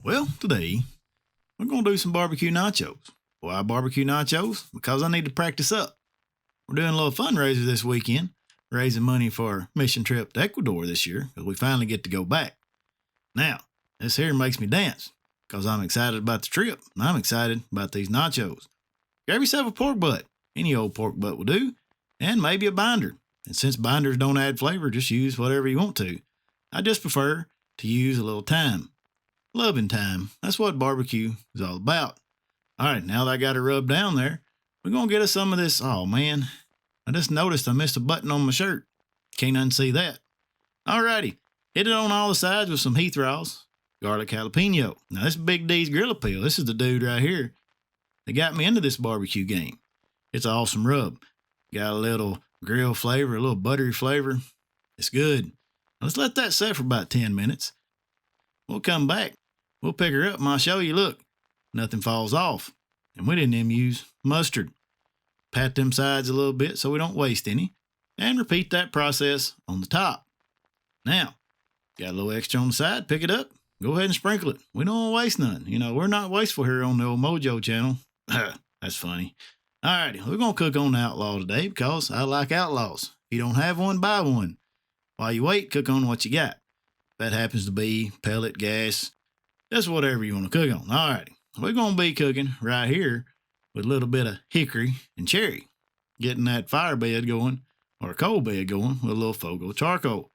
Well, today we're going to do some barbecue nachos. Why barbecue nachos? Because I need to practice up. We're doing a little fundraiser this weekend, raising money for our mission trip to Ecuador this year because we finally get to go back. Now, this here makes me dance because I'm excited about the trip and I'm excited about these nachos. Grab yourself a pork butt. Any old pork butt will do, and maybe a binder. And since binders don't add flavor, just use whatever you want to. I just prefer to use a little thyme. Loving thyme. That's what barbecue is all about. All right, now that I got it rubbed down there, we're going to get us some of this. Oh, man. I just noticed I missed a button on my shirt. Can't unsee that. All righty. Hit it on all the sides with some Heath Raws, garlic jalapeno. Now, this is Big D's Grill Appeal. This is the dude right here that got me into this barbecue game. It's an awesome rub. Got a little grill flavor, a little buttery flavor. It's good. Let's let that set for about 10 minutes. We'll come back. We'll pick her up and I'll show you, look, nothing falls off. And we didn't even use mustard. Pat them sides a little bit so we don't waste any. And repeat that process on the top. Now, got a little extra on the side, pick it up, go ahead and sprinkle it. We don't want to waste none. You know, we're not wasteful here on the old Mojo channel. That's funny. Alrighty, we're going to cook on the Outlaw today because I like Outlaws. If you don't have one, buy one. While you wait, cook on what you got. That happens to be pellet, gas, just whatever you want to cook on. Alrighty, we're going to be cooking right here with a little bit of hickory and cherry. Getting that fire bed going, or a coal bed going, with a little FOGO charcoal.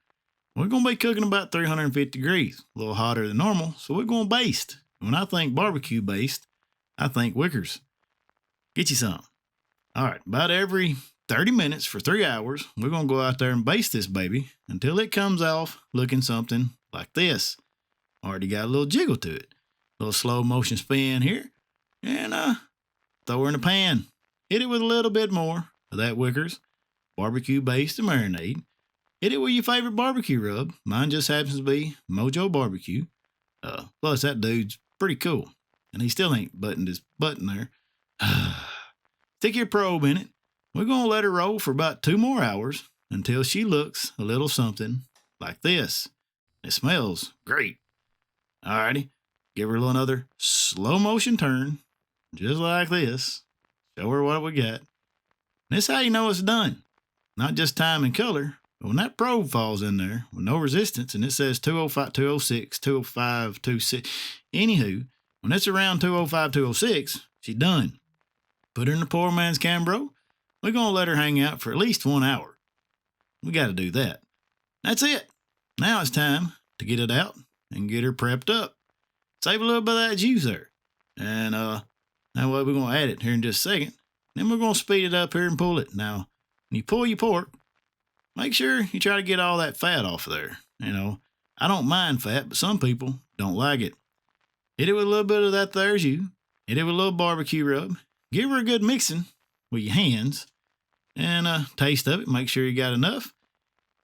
We're going to be cooking about 350 degrees, a little hotter than normal, so we're going to baste. When I think barbecue baste, I think Wickers. Get you some. All right, about every 30 minutes for 3 hours, we're going to go out there and baste this baby until it comes off looking something like this. Already got a little jiggle to it. A little slow motion spin here. And throw her in the pan. Hit it with a little bit more of that Wickers barbecue based and marinade. Hit it with your favorite barbecue rub. Mine just happens to be Mojo Barbecue. Plus, that dude's pretty cool. And he still ain't buttoned his button there. Stick your probe in it. We're going to let her roll for about 2 more hours until she looks a little something like this. It smells great. Alrighty, give her another slow motion turn, just like this. Show her what we got. This is how you know it's done. Not just time and color, but when that probe falls in there with no resistance and it says 205, 206, 205, 26, anywho, when it's around 205, 206, she's done. Put her in the poor man's Cambro. We're going to let her hang out for at least 1 hour. We got to do that. That's it. Now it's time to get it out and get her prepped up. Save a little bit of that juice there. And that way we're going to add it here in just a second. Then we're going to speed it up here and pull it. Now, when you pull your pork, make sure you try to get all that fat off of there. You know, I don't mind fat, but some people don't like it. Hit it with a little bit of that there's you. Hit it with a little barbecue rub. Give her a good mixing with your hands and taste of it. Make sure you got enough.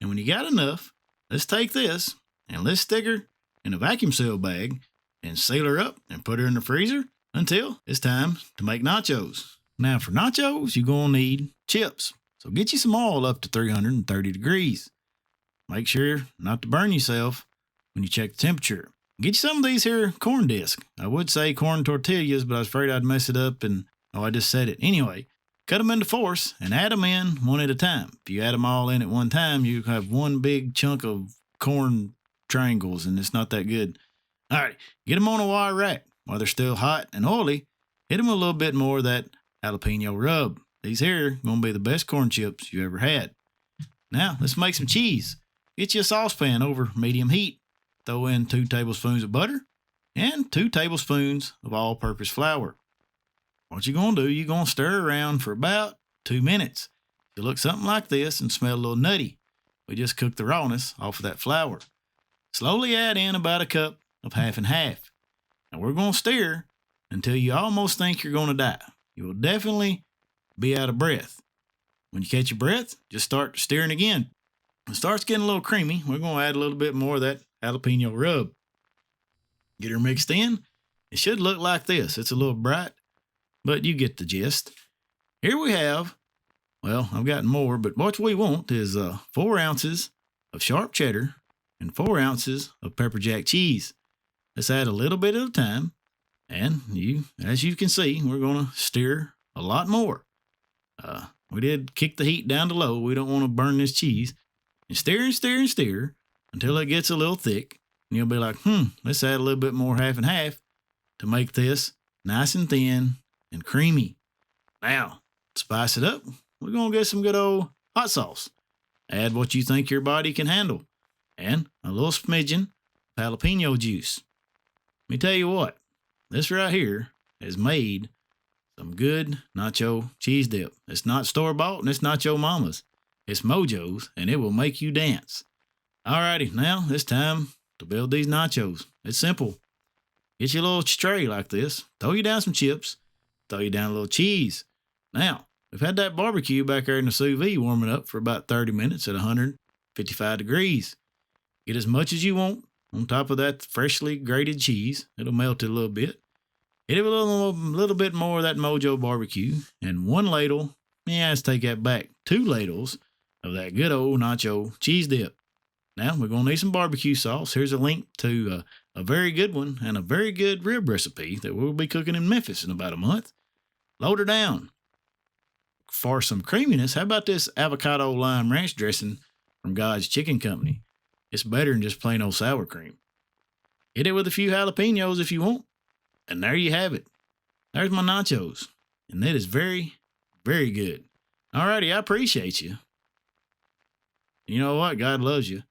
And when you got enough, let's take this and let's stick her in a vacuum seal bag and seal her up and put her in the freezer until it's time to make nachos. Now for nachos, you're going to need chips. So get you some oil up to 330 degrees. Make sure not to burn yourself when you check the temperature. Get you some of these here corn discs. I would say corn tortillas, but I was afraid I'd mess it up and I just said it. Anyway, cut them into fourths and add them in one at a time. If you add them all in at one time, you have one big chunk of corn triangles, and it's not that good. All right, get them on a wire rack. While they're still hot and oily, hit them with a little bit more of that jalapeno rub. These here are going to be the best corn chips you ever had. Now, let's make some cheese. Get you a saucepan over medium heat. Throw in 2 tablespoons of butter and 2 tablespoons of all-purpose flour. What you're going to do, you're going to stir around for about 2 minutes. It'll look something like this and smell a little nutty. We just cooked the rawness off of that flour. Slowly add in about a cup of half and half. And we're going to stir until you almost think you're going to die. You will definitely be out of breath. When you catch your breath, just start stirring again. When it starts getting a little creamy, we're going to add a little bit more of that jalapeno rub. Get her mixed in. It should look like this. It's a little bright, but you get the gist. Here we have, well, I've got more, but what we want is 4 ounces of sharp cheddar and 4 ounces of pepper jack cheese. let's add a little bit at a time. And as you can see, we're going to stir a lot more. We did kick the heat down to low. We don't want to burn this cheese. And stir and stir and stir until it gets a little thick. And you'll be like, let's add a little bit more half and half to make this nice and thin and creamy. Now, to spice it up, we're going to get some good old hot sauce. Add what you think your body can handle. And a little smidgen of jalapeno juice. Let me tell you what, this right here has made some good nacho cheese dip. It's not store-bought and it's not your mama's. It's Mojo's, and it will make you dance. Alrighty, now it's time to build these nachos. It's simple. Get your little tray like this. Throw you down some chips. Throw you down a little cheese. Now, we've had that barbecue back there in the sous vide warming up for about 30 minutes at 155 degrees. Get as much as you want on top of that freshly grated cheese. It'll melt it a little bit. Hit it with a little bit more of that Mojo barbecue. And 1 ladle, let's take that back, 2 ladles of that good old nacho cheese dip. Now, we're going to need some barbecue sauce. Here's a link to a very good one and a very good rib recipe that we'll be cooking in Memphis in about a month. Load her down. For some creaminess, how about this avocado lime ranch dressing from God's Chicken Company? It's better than just plain old sour cream. Hit it with a few jalapenos if you want. And there you have it. There's my nachos. And that is very, very good. Alrighty, I appreciate you. You know what? God loves you.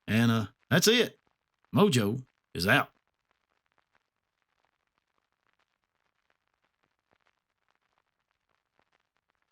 And that's it. Mojo is out.